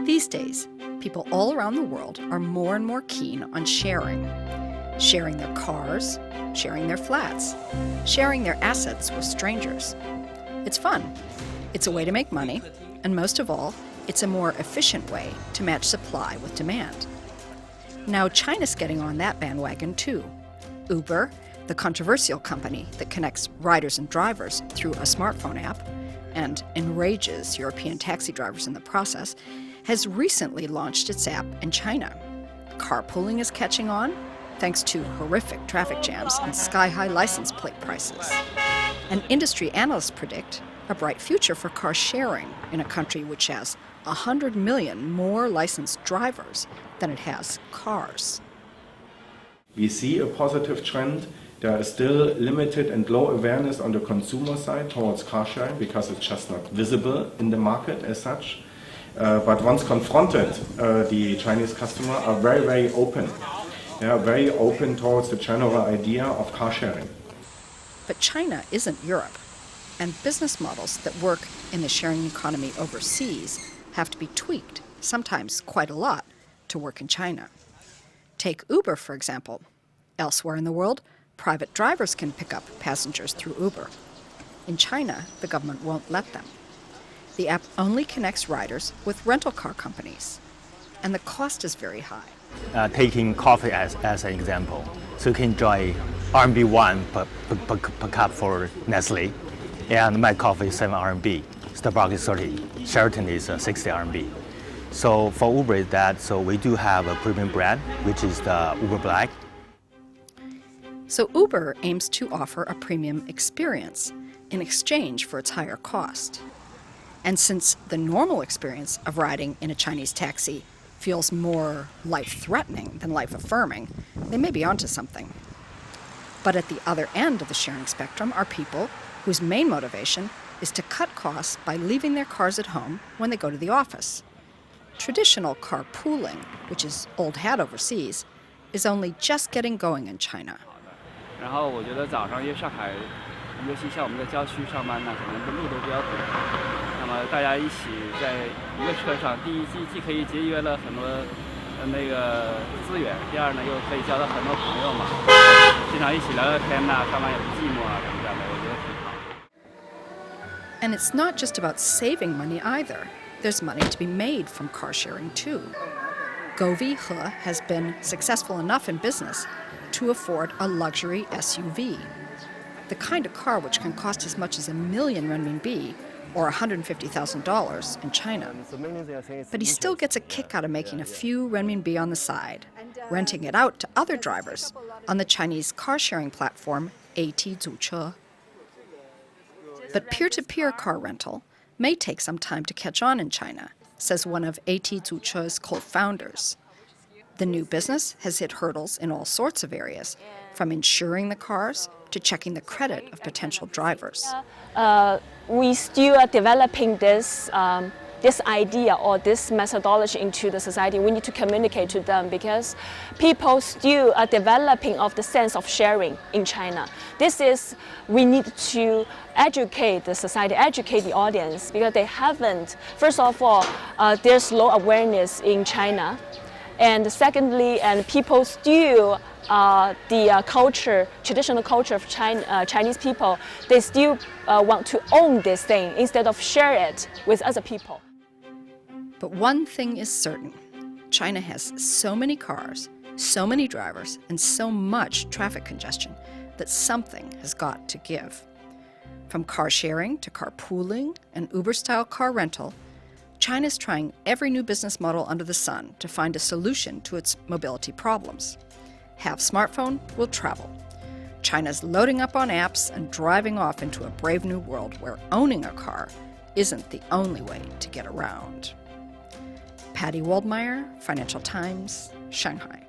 These days, people all around the world are more and more keen on sharing. Sharing their cars, sharing their flats, sharing their assets with strangers. It's fun. It's a way to make money, and most of all, it's a more efficient way to match supply with demand. Now China's getting on that bandwagon too. Uber, the controversial company that connects riders and drivers through a smartphone app and enrages European taxi drivers in the process, has recently launched its app in China. Carpooling is catching on, thanks to horrific traffic jams and sky-high license plate prices. And industry analysts predict a bright future for car sharing in a country which has 100 million more licensed drivers than it has cars. We see a positive trend. There is still limited and low awareness on the consumer side towards car sharing because it's just not visible in the market as such. But once confronted, the Chinese customer are very, very open. They are very open towards the general idea of car sharing. But China isn't Europe, and business models that work in the sharing economy overseas have to be tweaked, sometimes quite a lot, to work in China. Take Uber, for example. Elsewhere in the world, private drivers can pick up passengers through Uber. In China, the government won't let them. The app only connects riders with rental car companies, and the cost is very high. Taking coffee as an example, so you can enjoy RMB 1 per cup for Nestle, and my coffee is 7 RMB, Starbucks is 30, Sheraton is 60 RMB. So for Uber is that, so we do have a premium brand, which is the Uber Black. So Uber aims to offer a premium experience in exchange for its higher cost. And since the normal experience of riding in a Chinese taxi feels more life-threatening than life-affirming, they may be onto something. But at the other end of the sharing spectrum are people whose main motivation is to cut costs by leaving their cars at home when they go to the office. Traditional carpooling, which is old hat overseas, is only just getting going in China. 然后我觉得早上因为上海，尤其像我们在郊区上班呢，可能路都比较堵。那么大家一起在一个车上，第一既可以节约了很多那个资源，第二呢又可以交到很多朋友嘛，经常一起聊聊天呐，上班也不寂寞啊什么的，我觉得挺好。 And it's not just about saving money either. There's money to be made from car sharing too. Govi He has been successful enough in business to afford a luxury SUV, the kind of car which can cost as much as 1 million renminbi or $150,000 in China. But he still gets a kick out of making a few renminbi on the side, renting it out to other drivers on the Chinese car-sharing platform AT Zuche. But peer-to-peer car rental may take some time to catch on in China, says one of AT Zuche's co-founders. The new business has hit hurdles in all sorts of areas, from insuring the cars to checking the credit of potential drivers. We still are developing this idea or this methodology into the society. We need to communicate to them because people still are developing of the sense of sharing in China. We need to educate the society, educate the audience because they haven't. First of all, there's low awareness in China. And secondly, and people still, the culture, traditional culture of Chinese people, they still want to own this thing instead of share it with other people. But one thing is certain. China has so many cars, so many drivers, and so much traffic congestion that something has got to give. From car sharing to carpooling and Uber-style car rental, China's trying every new business model under the sun to find a solution to its mobility problems. Have smartphone, will travel. China's loading up on apps and driving off into a brave new world where owning a car isn't the only way to get around. Patti Waldmeir, Financial Times, Shanghai.